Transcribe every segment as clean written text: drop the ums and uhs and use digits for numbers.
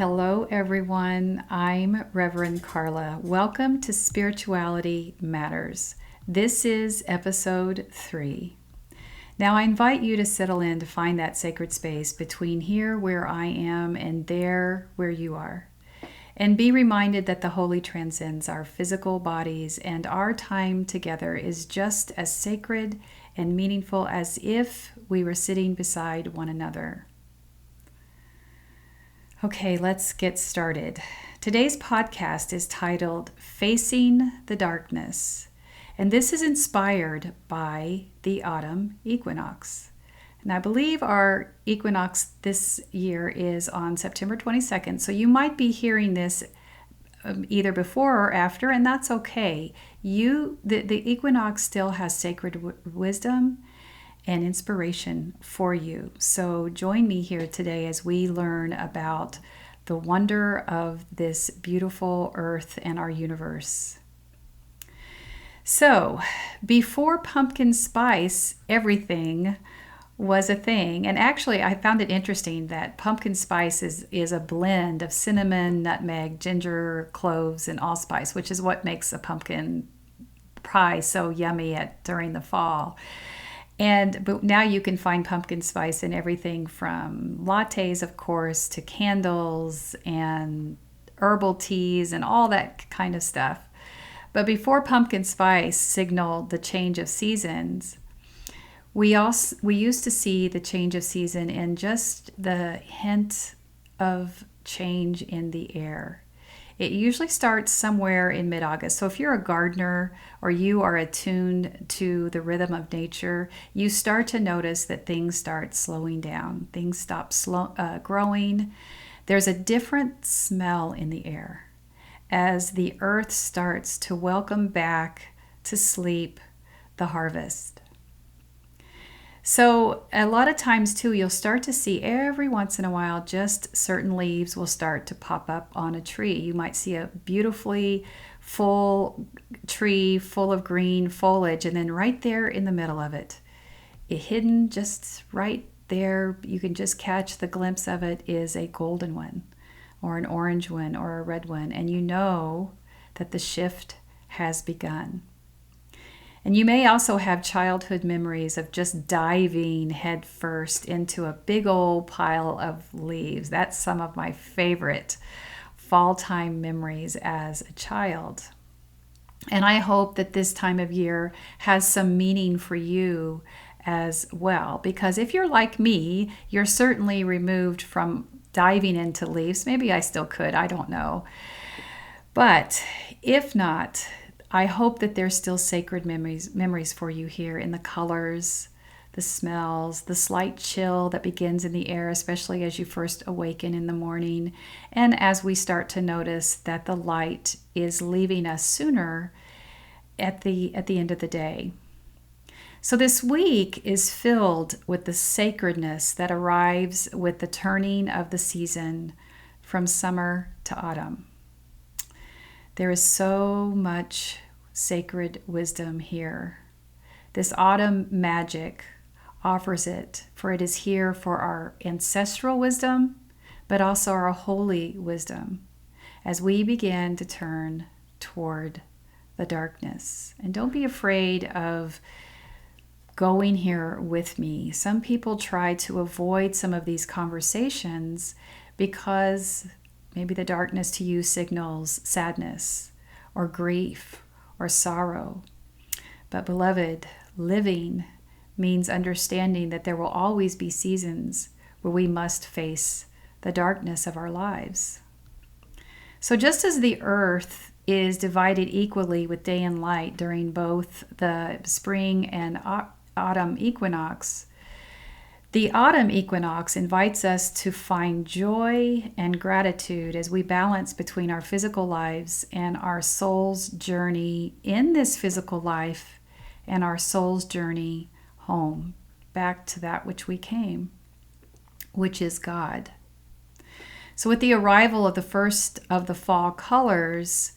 hello everyone. I'm Rev Karla. Welcome to Spirituality Matters. This is episode 3. Now I invite you to settle in to find that sacred space between here where I am and there where you are. And be reminded that the holy transcends our physical bodies, and our time together is just as sacred and meaningful as if we were sitting beside one another. Okay, let's get started. Today's podcast is titled Facing the Darkness, and this is inspired by the autumn equinox. And I believe our equinox this year is on September 22nd, so you might be hearing this either before or after, and that's okay. The equinox still has sacred wisdom and inspiration for you. So join me here today as we learn about the wonder of this beautiful earth and our universe. So, before pumpkin spice, everything was a thing. And actually, I found it interesting that pumpkin spice is a blend of cinnamon, nutmeg, ginger, cloves, and allspice, which is what makes a pumpkin pie so yummy during the fall. But now you can find pumpkin spice in everything from lattes, of course, to candles and herbal teas and all that kind of stuff. But before pumpkin spice signaled the change of seasons, we used to see the change of season in just the hint of change in the air. It usually starts somewhere in mid-August. So if you're a gardener or you are attuned to the rhythm of nature, you start to notice that things start slowing down. Things stop growing. There's a different smell in the air as the earth starts to welcome back to sleep the harvest. So a lot of times too, you'll start to see every once in a while, just certain leaves will start to pop up on a tree. You might see a beautifully full tree full of green foliage, and then right there in the middle of it, hidden just right there, you can just catch the glimpse of it, is a golden one or an orange one or a red one. And you know that the shift has begun. And you may also have childhood memories of just diving headfirst into a big old pile of leaves. That's some of my favorite fall time memories as a child. And I hope that this time of year has some meaning for you as well. Because if you're like me, you're certainly removed from diving into leaves. Maybe I still could, I don't know. But if not, I hope that there's still sacred memories for you here in the colors, the smells, the slight chill that begins in the air, especially as you first awaken in the morning, and as we start to notice that the light is leaving us sooner at the end of the day. So this week is filled with the sacredness that arrives with the turning of the season from summer to autumn. There is so much sacred wisdom here. This autumn magic offers it, for it is here for our ancestral wisdom, but also our holy wisdom as we begin to turn toward the darkness. And don't be afraid of going here with me. Some people try to avoid some of these conversations because maybe the darkness to you signals sadness or grief or sorrow. But beloved, living means understanding that there will always be seasons where we must face the darkness of our lives. So just as the earth is divided equally with day and light during both the spring and autumn equinox, the autumn equinox invites us to find joy and gratitude as we balance between our physical lives and our soul's journey in this physical life and our soul's journey home, back to that which we came, which is God. So with the arrival of the first of the fall colors,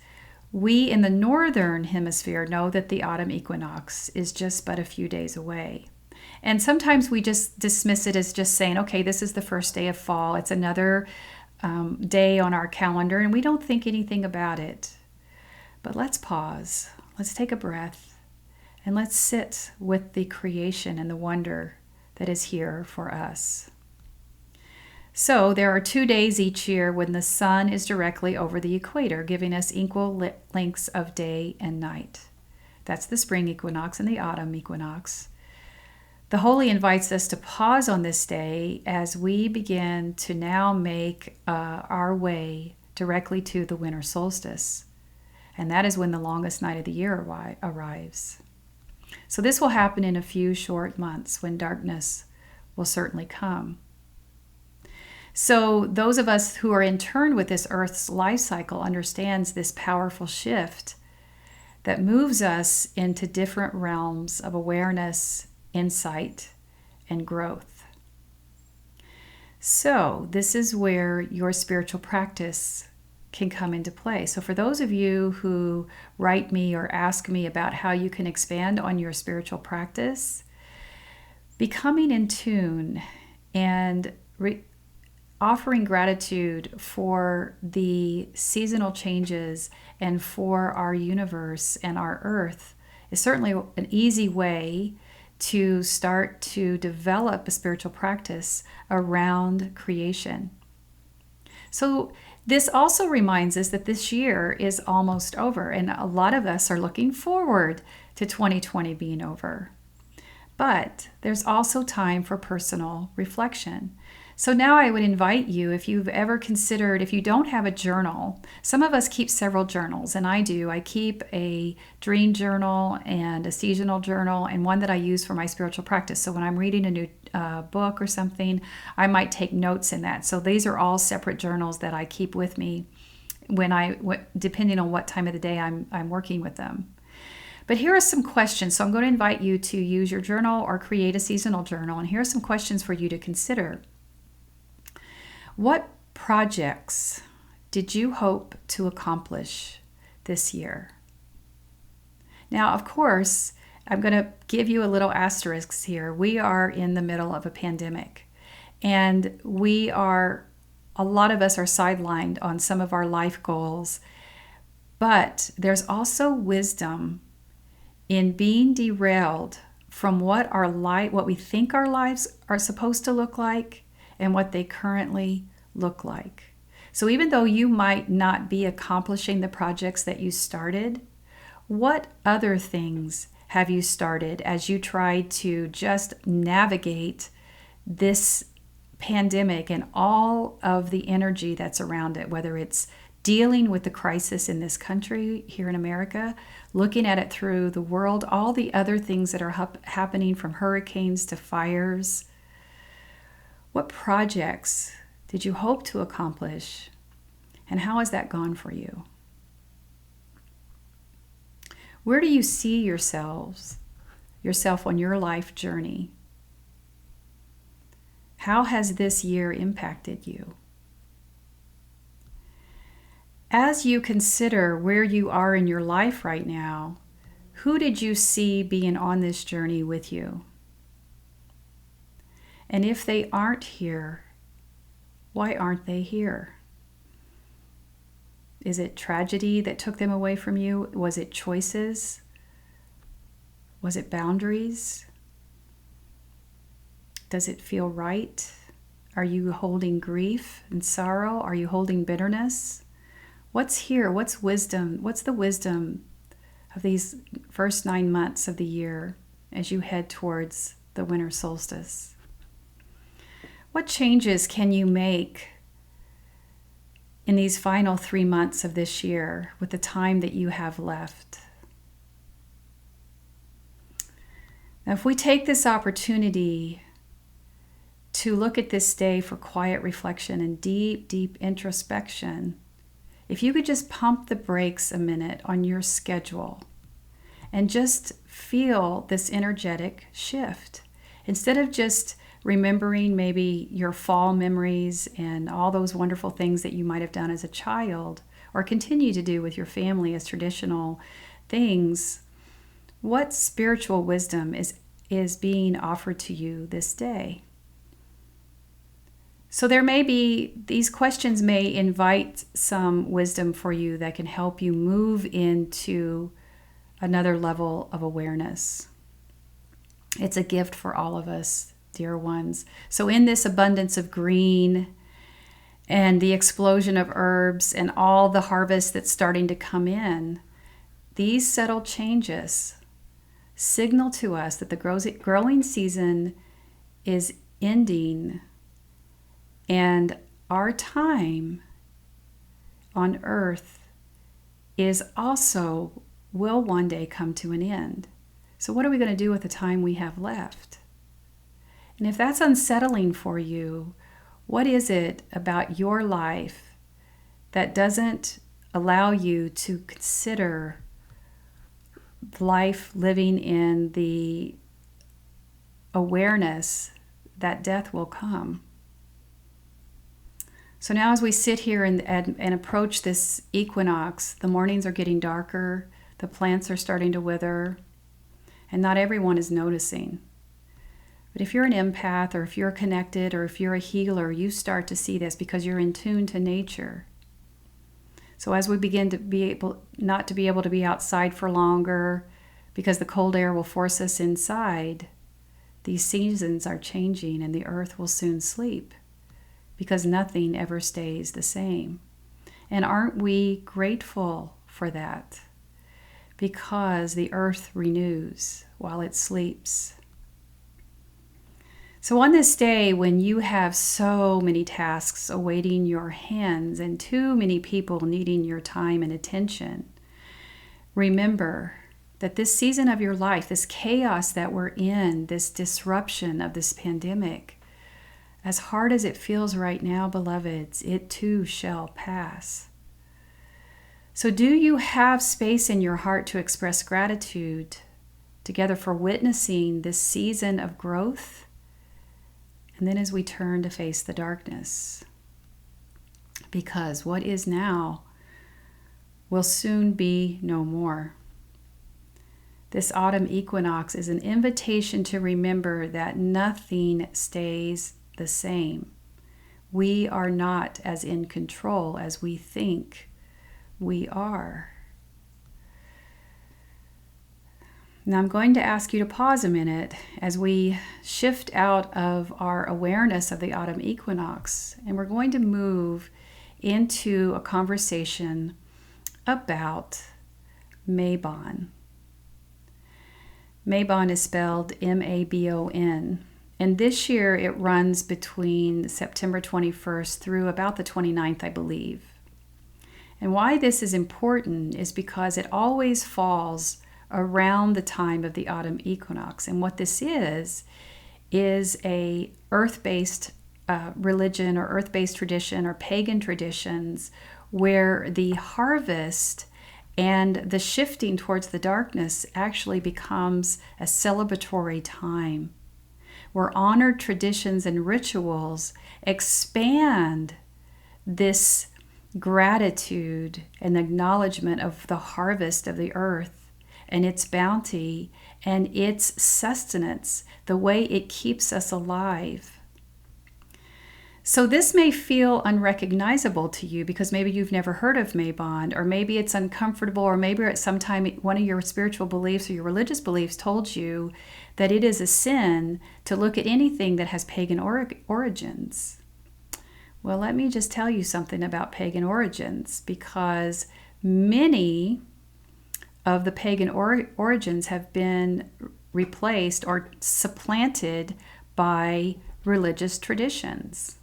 we in the northern hemisphere know that the autumn equinox is just but a few days away. And sometimes we just dismiss it as just saying, okay, this is the first day of fall. It's another day on our calendar and we don't think anything about it. But let's pause. Let's take a breath and let's sit with the creation and the wonder that is here for us. So there are 2 days each year when the sun is directly over the equator, giving us equal lengths of day and night. That's the spring equinox and the autumn equinox. The Holy invites us to pause on this day as we begin to now make our way directly to the winter solstice. And that is when the longest night of the year arrives. So this will happen in a few short months when darkness will certainly come. So those of us who are in tune with this Earth's life cycle understands this powerful shift that moves us into different realms of awareness, insight, and growth. So this is where your spiritual practice can come into play. So for those of you who write me or ask me about how you can expand on your spiritual practice, becoming in tune and offering gratitude for the seasonal changes and for our universe and our earth is certainly an easy way to start to develop a spiritual practice around creation. So this also reminds us that this year is almost over, and a lot of us are looking forward to 2020 being over. But there's also time for personal reflection. So now I would invite you, if you've ever considered, if you don't have a journal, some of us keep several journals, and I do. I keep a dream journal and a seasonal journal and one that I use for my spiritual practice. So when I'm reading a new book or something, I might take notes in that. So these are all separate journals that I keep with me depending on what time of the day I'm working with them. But here are some questions. So I'm going to invite you to use your journal or create a seasonal journal. And here are some questions for you to consider. What projects did you hope to accomplish this year? Now, of course, I'm going to give you a little asterisk here. We are in the middle of a pandemic, and a lot of us are sidelined on some of our life goals, but there's also wisdom in being derailed from what we think our lives are supposed to look like and what they currently look like. So even though you might not be accomplishing the projects that you started, what other things have you started as you try to just navigate this pandemic and all of the energy that's around it, whether it's dealing with the crisis in this country here in America, looking at it through the world, all the other things that are happening from hurricanes to fires. What projects did you hope to accomplish, and how has that gone for you? Where do you see yourself on your life journey? How has this year impacted you? As you consider where you are in your life right now, who did you see being on this journey with you? And if they aren't here, why aren't they here? Is it tragedy that took them away from you? Was it choices? Was it boundaries? Does it feel right? Are you holding grief and sorrow? Are you holding bitterness? What's here? What's wisdom? What's the wisdom of these first 9 months of the year as you head towards the winter solstice? What changes can you make in these final 3 months of this year with the time that you have left? Now, if we take this opportunity to look at this day for quiet reflection and deep, deep introspection, if you could just pump the brakes a minute on your schedule and just feel this energetic shift, instead of just remembering maybe your fall memories and all those wonderful things that you might have done as a child or continue to do with your family as traditional things, what spiritual wisdom is being offered to you this day? So these questions may invite some wisdom for you that can help you move into another level of awareness. It's a gift for all of us, dear ones. So in this abundance of green and the explosion of herbs and all the harvest that's starting to come in, these subtle changes signal to us that the growing season is ending, and our time on earth will one day come to an end. So what are we going to do with the time we have left? And if that's unsettling for you, what is it about your life that doesn't allow you to consider life living in the awareness that death will come? So now as we sit here and approach this equinox, the mornings are getting darker, the plants are starting to wither, and not everyone is noticing. But if you're an empath, or if you're connected, or if you're a healer, you start to see this because you're in tune to nature. So as we begin to not to be able to be outside for longer because the cold air will force us inside, these seasons are changing and the earth will soon sleep because nothing ever stays the same. And aren't we grateful for that? Because the earth renews while it sleeps. So on this day, when you have so many tasks awaiting your hands and too many people needing your time and attention, remember that this season of your life, this chaos that we're in, this disruption of this pandemic, as hard as it feels right now, beloveds, it too shall pass. So do you have space in your heart to express gratitude together for witnessing this season of growth? And then as we turn to face the darkness, because what is now will soon be no more. This autumn equinox is an invitation to remember that nothing stays the same. We are not as in control as we think we are. Now I'm going to ask you to pause a minute as we shift out of our awareness of the autumn equinox, and we're going to move into a conversation about Mabon. Mabon is spelled M-A-B-O-N, and this year it runs between September 21st through about the 29th, I believe. And why this is important is because it always falls around the time of the autumn equinox. And what this is a earth-based religion or earth-based tradition or pagan traditions where the harvest and the shifting towards the darkness actually becomes a celebratory time where honored traditions and rituals expand this gratitude and acknowledgement of the harvest of the earth and its bounty and its sustenance, the way it keeps us alive. So this may feel unrecognizable to you because maybe you've never heard of Mabon, or maybe it's uncomfortable, or maybe at some time one of your spiritual beliefs or your religious beliefs told you that it is a sin to look at anything that has pagan origins. Well, let me just tell you something about pagan origins, because many of the pagan origins have been replaced or supplanted by religious traditions.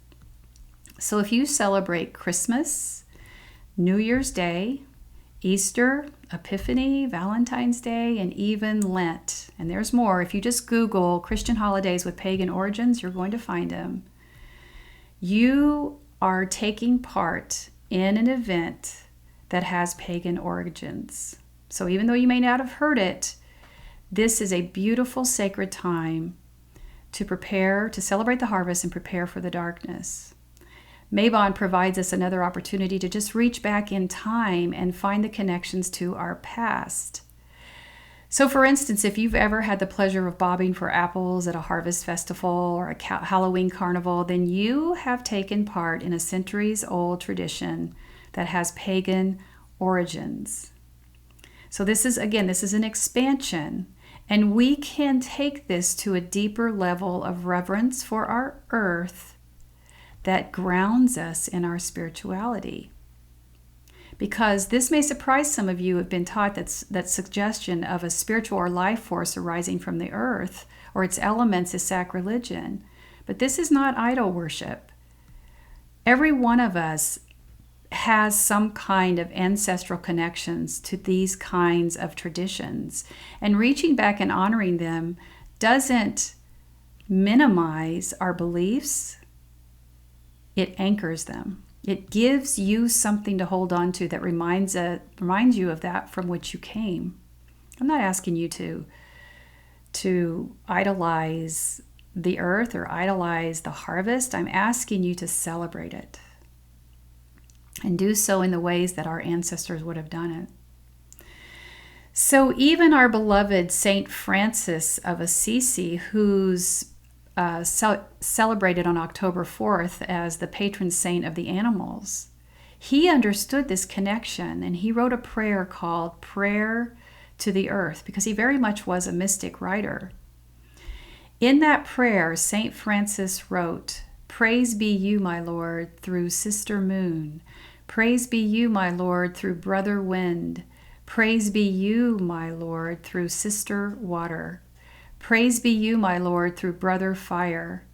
So if you celebrate Christmas, New Year's Day, Easter, Epiphany, Valentine's Day, and even Lent, and there's more, if you just Google Christian holidays with pagan origins, you're going to find them. You are taking part in an event that has pagan origins. So even though you may not have heard it, this is a beautiful sacred time to prepare, to celebrate the harvest and prepare for the darkness. Mabon provides us another opportunity to just reach back in time and find the connections to our past. So, for instance, if you've ever had the pleasure of bobbing for apples at a harvest festival or a Halloween carnival, then you have taken part in a centuries-old tradition that has pagan origins. So this is an expansion, and we can take this to a deeper level of reverence for our earth that grounds us in our spirituality. Because this may surprise some of you who have been taught that suggestion of a spiritual or life force arising from the earth or its elements is sacrilegion. But this is not idol worship. Every one of us has some kind of ancestral connections to these kinds of traditions. And reaching back and honoring them doesn't minimize our beliefs, it anchors them. It gives you something to hold on to that reminds you of that from which you came. I'm not asking you to idolize the earth or idolize the harvest. I'm asking you to celebrate it and do so in the ways that our ancestors would have done it. So even our beloved Saint Francis of Assisi, who's celebrated on October 4th as the patron saint of the animals, he understood this connection, and he wrote a prayer called Prayer to the Earth, because he very much was a mystic writer. In that prayer, Saint Francis wrote, "Praise be you, my Lord, through Sister Moon. Praise be you, my Lord, through Brother Wind. Praise be you, my Lord, through Sister Water. Praise be you, my Lord, through Brother Fire.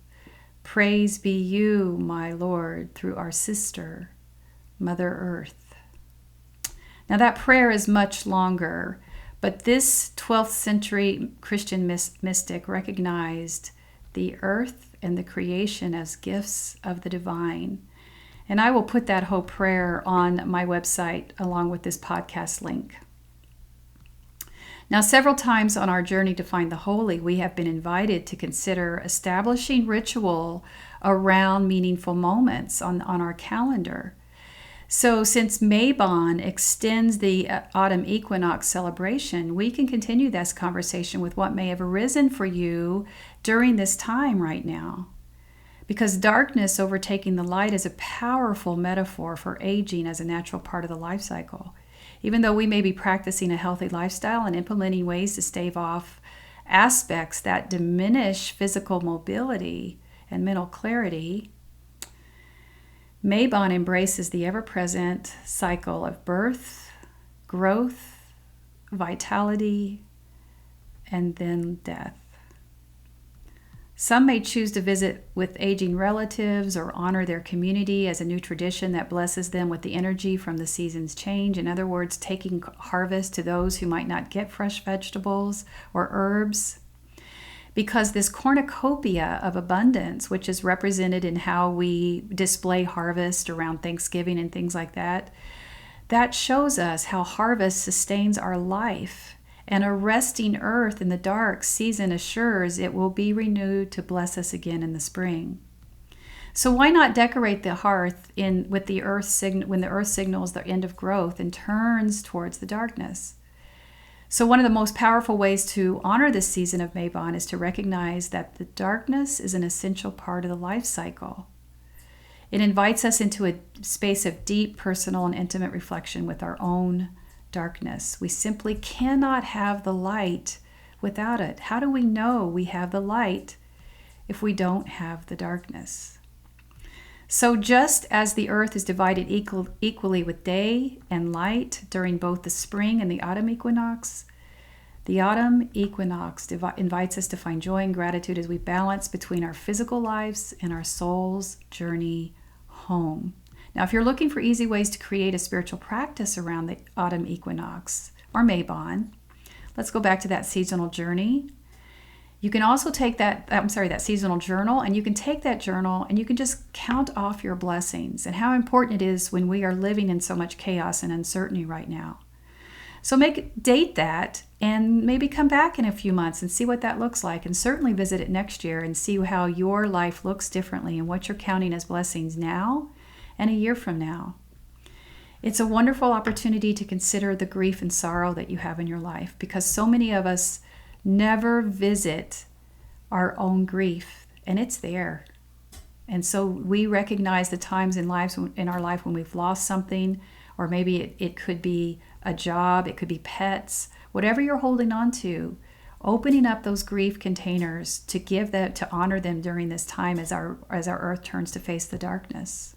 Praise be you, my Lord, through our sister, Mother Earth." Now that prayer is much longer, but this 12th century Christian mystic recognized the earth and the creation as gifts of the divine. And I will put that whole prayer on my website along with this podcast link. Now, several times on our journey to find the holy, we have been invited to consider establishing ritual around meaningful moments on our calendar. So since Mabon extends the autumn equinox celebration, we can continue this conversation with what may have arisen for you during this time right now. Because darkness overtaking the light is a powerful metaphor for aging as a natural part of the life cycle. Even though we may be practicing a healthy lifestyle and implementing ways to stave off aspects that diminish physical mobility and mental clarity, Mabon embraces the ever-present cycle of birth, growth, vitality, and then death. Some may choose to visit with aging relatives or honor their community as a new tradition that blesses them with the energy from the season's change. In other words, taking harvest to those who might not get fresh vegetables or herbs. Because this cornucopia of abundance, which is represented in how we display harvest around Thanksgiving and things like that, that shows us how harvest sustains our life. And a resting earth in the dark season assures it will be renewed to bless us again in the spring. So why not decorate the hearth with the earth when the earth signals the end of growth and turns towards the darkness? So one of the most powerful ways to honor this season of Mabon is to recognize that the darkness is an essential part of the life cycle. It invites us into a space of deep personal and intimate reflection with our own darkness. We simply cannot have the light without it. How do we know we have the light if we don't have the darkness? So just as the earth is divided equally with day and light during both the spring and the autumn equinox invites us to find joy and gratitude as we balance between our physical lives and our soul's journey home. Now, if you're looking for easy ways to create a spiritual practice around the autumn equinox or Mabon, let's go back to that seasonal journey. You can also take that seasonal journal, and you can take that journal and you can just count off your blessings and how important it is when we are living in so much chaos and uncertainty right now. So date that and maybe come back in a few months and see what that looks like, and certainly visit it next year and see how your life looks differently and what you're counting as blessings now and a year from now. It's a wonderful opportunity to consider the grief and sorrow that you have in your life, because so many of us never visit our own grief, and it's there. And so we recognize the times in our life when we've lost something, or maybe it could be a job, it could be pets, whatever you're holding on to. Opening up those grief containers to give that, to honor them during this time as our earth turns to face the darkness.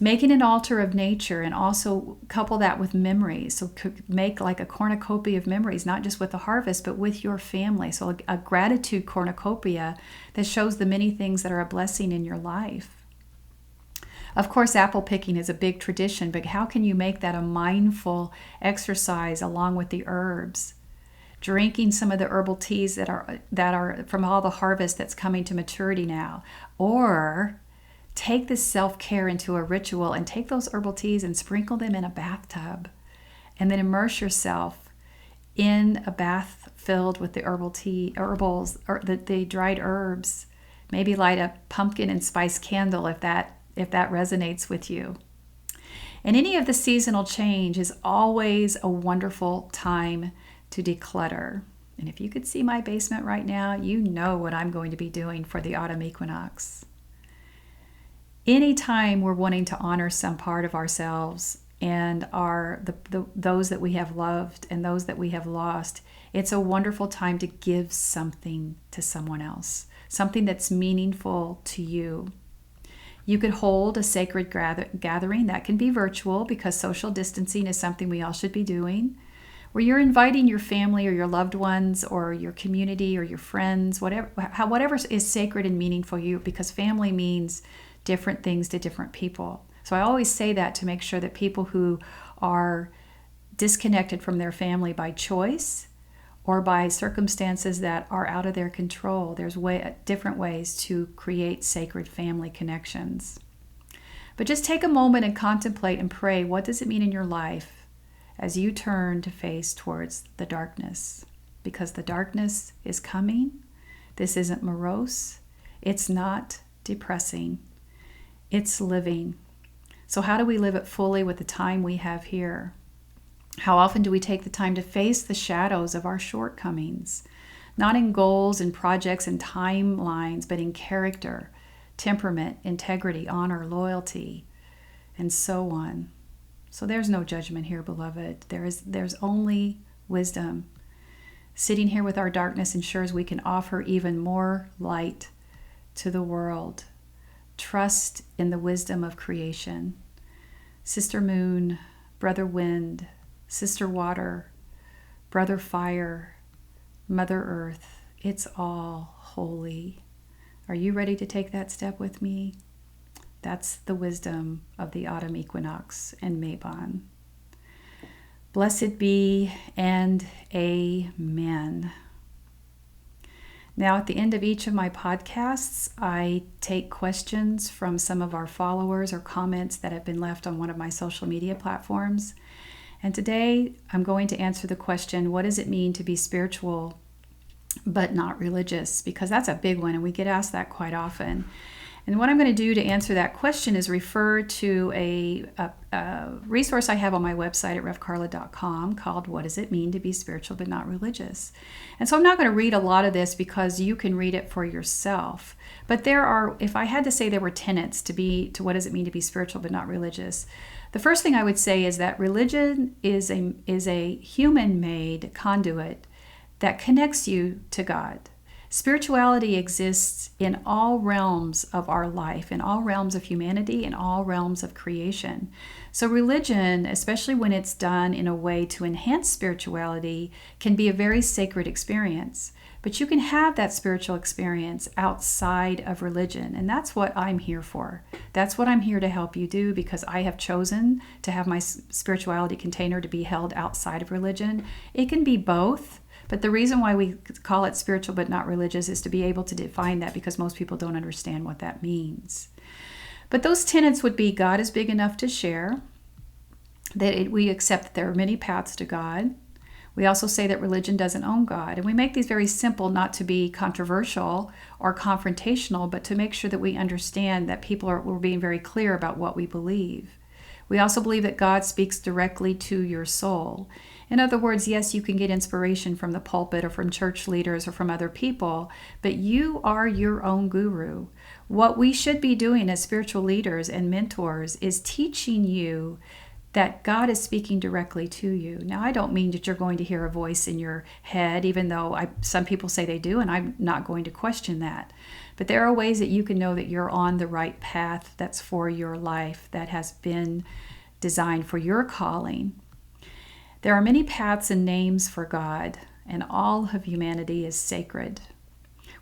Making an altar of nature, and also couple that with memories. So make like a cornucopia of memories, not just with the harvest, but with your family. So a gratitude cornucopia that shows the many things that are a blessing in your life. Of course, apple picking is a big tradition, but how can you make that a mindful exercise along with the herbs? Drinking some of the herbal teas that are from all the harvest that's coming to maturity now, or take this self-care into a ritual and take those herbal teas and sprinkle them in a bathtub, and then immerse yourself in a bath filled with the herbals, or the dried herbs. Maybe light a pumpkin and spice candle if that resonates with you. And any of the seasonal change is always a wonderful time to declutter. And if you could see my basement right now, you know what I'm going to be doing for the autumn equinox. Anytime we're wanting to honor some part of ourselves and those that we have loved and those that we have lost, it's a wonderful time to give something to someone else, something that's meaningful to you. You could hold a sacred gathering. That can be virtual, because social distancing is something we all should be doing, where you're inviting your family or your loved ones or your community or your friends, whatever is sacred and meaningful to you, because family means different things to different people. So I always say that to make sure that people who are disconnected from their family by choice or by circumstances that are out of their control, there's different ways to create sacred family connections. But just take a moment and contemplate and pray, what does it mean in your life as you turn to face towards the darkness? Because the darkness is coming. This isn't morose. It's not depressing. It's living. So how do we live it fully with the time we have here? How often do we take the time to face the shadows of our shortcomings? Not in goals and projects and timelines, but in character, temperament, integrity, honor, loyalty, and so on. So there's no judgment here, beloved. There's only wisdom. Sitting here with our darkness ensures we can offer even more light to the world. Trust in the wisdom of creation. Sister Moon, Brother Wind, Sister Water, Brother Fire, Mother Earth, it's all holy. Are you ready to take that step with me? That's the wisdom of the autumn equinox and Mabon. Blessed be and amen. Now, at the end of each of my podcasts, I take questions from some of our followers or comments that have been left on one of my social media platforms. And today, I'm going to answer the question, what does it mean to be spiritual but not religious? Because that's a big one, and we get asked that quite often. And what I'm going to do to answer that question is refer to a resource I have on my website at revkarla.com called What Does It Mean to Be Spiritual But Not Religious? And so I'm not going to read a lot of this because you can read it for yourself. But there are, if I had to say there were tenets to what does it mean to be spiritual but not religious, the first thing I would say is that religion is a human-made conduit that connects you to God. Spirituality exists in all realms of our life, in all realms of humanity, in all realms of creation. So religion, especially when it's done in a way to enhance spirituality, can be a very sacred experience. But you can have that spiritual experience outside of religion, and that's what I'm here for. That's what I'm here to help you do, because I have chosen to have my spirituality container to be held outside of religion. It can be both. But the reason why we call it spiritual but not religious is to be able to define that, because most people don't understand what that means. But those tenets would be: God is big enough to share, that we accept that there are many paths to God. We also say that religion doesn't own God. And we make these very simple, not to be controversial or confrontational, but to make sure that we understand that we're being very clear about what we believe. We also believe that God speaks directly to your soul. In other words, yes, you can get inspiration from the pulpit or from church leaders or from other people, but you are your own guru. What we should be doing as spiritual leaders and mentors is teaching you that God is speaking directly to you. Now, I don't mean that you're going to hear a voice in your head, even though some people say they do, and I'm not going to question that. But there are ways that you can know that you're on the right path that's for your life, that has been designed for your calling. There are many paths and names for God, and all of humanity is sacred.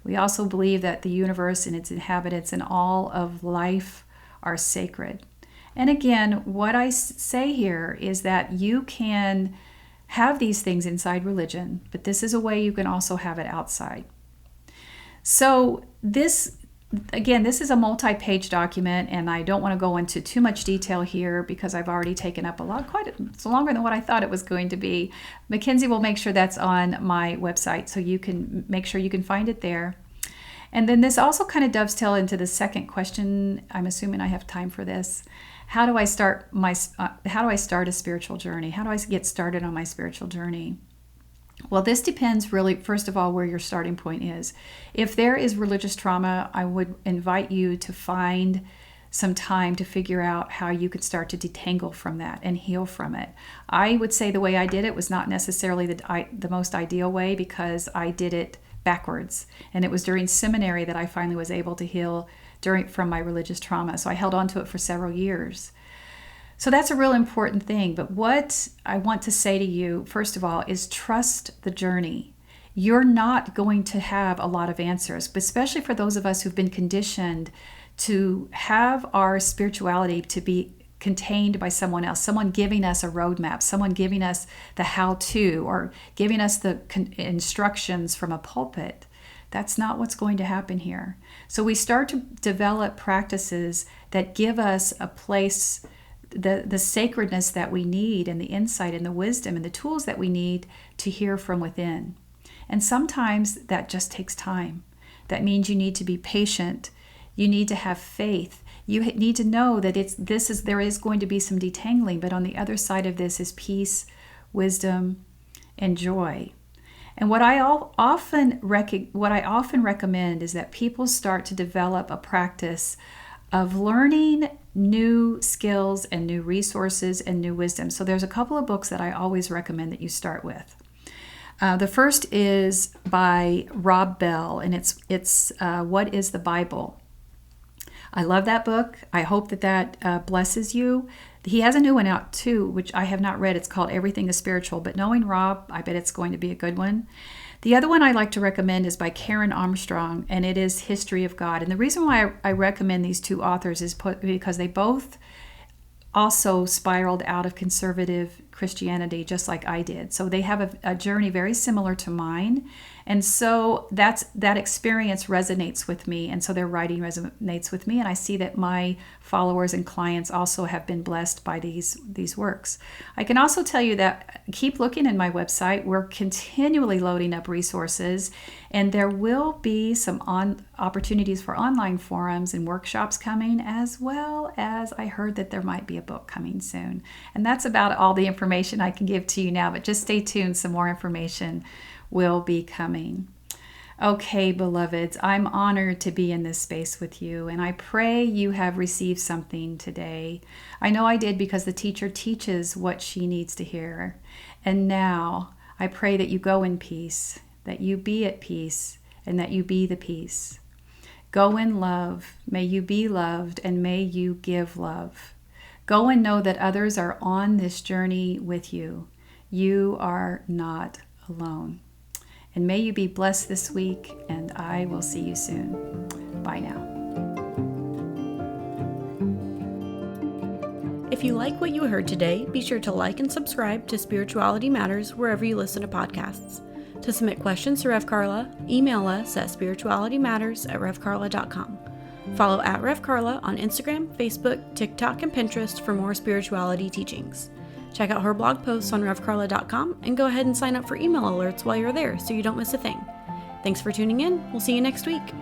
We also believe that the universe and its inhabitants and all of life are sacred. And again, what I say here is that you can have these things inside religion, but this is a way you can also have it outside. So this is a multi-page document, and I don't want to go into too much detail here because I've already taken up it's longer than what I thought it was going to be. Mackenzie will make sure that's on my website, so you can make sure you can find it there. And then this also kind of dovetails into the second question. I'm assuming I have time for this. How do I start a spiritual journey? How do I get started on my spiritual journey? Well, this depends really, first of all, where your starting point is. If there is religious trauma, I would invite you to find some time to figure out how you could start to detangle from that and heal from it. I would say the way I did it was not necessarily the most ideal way, because I did it backwards. And it was during seminary that I finally was able to heal from my religious trauma. So I held on to it for several years. So that's a real important thing. But what I want to say to you, first of all, is trust the journey. You're not going to have a lot of answers, but especially for those of us who've been conditioned to have our spirituality to be contained by someone else, someone giving us a roadmap, someone giving us the how-to, or giving us the instructions from a pulpit. That's not what's going to happen here. So we start to develop practices that give us a place, the sacredness that we need, and the insight and the wisdom and the tools that we need to hear from within. And sometimes that just takes time. That means you need to be patient. You need to have faith. You need to know that there is going to be some detangling, but on the other side of this is peace, wisdom, and joy. And what I often recommend is that people start to develop a practice of learning new skills and new resources and new wisdom. So there's a couple of books that I always recommend that you start with. The first is by Rob Bell, and it's What is the Bible? I love that book. I hope that blesses you. He has a new one out too, which I have not read. It's called Everything is Spiritual. But knowing Rob, I bet it's going to be a good one. The other one I like to recommend is by Karen Armstrong, and it is History of God. And the reason why I recommend these two authors is because they both also spiraled out of conservative Christianity, just like I did. So they have a journey very similar to mine. And so that experience resonates with me. And so their writing resonates with me. And I see that my followers and clients also have been blessed by these works. I can also tell you that keep looking in my website. We're continually loading up resources. And there will be some opportunities for online forums and workshops coming, as well as I heard that there might be a book coming soon. And that's about all the information I can give to you now. But just stay tuned. Some more information will be coming. Okay, beloveds, I'm honored to be in this space with you, and I pray you have received something today. I know I did, because the teacher teaches what she needs to hear. And now I pray that you go in peace, that you be at peace, and that you be the peace. Go in love. May you be loved, and may you give love. Go and know that others are on this journey with you. You are not alone. And may you be blessed this week, and I will see you soon. Bye now. If you like what you heard today, be sure to like and subscribe to Spirituality Matters wherever you listen to podcasts. To submit questions to Rev Karla, email us at spiritualitymatters@revkarla.com. Follow @Rev Karla on Instagram, Facebook, TikTok, and Pinterest for more spirituality teachings. Check out her blog posts on revkarla.com and go ahead and sign up for email alerts while you're there so you don't miss a thing. Thanks for tuning in. We'll see you next week.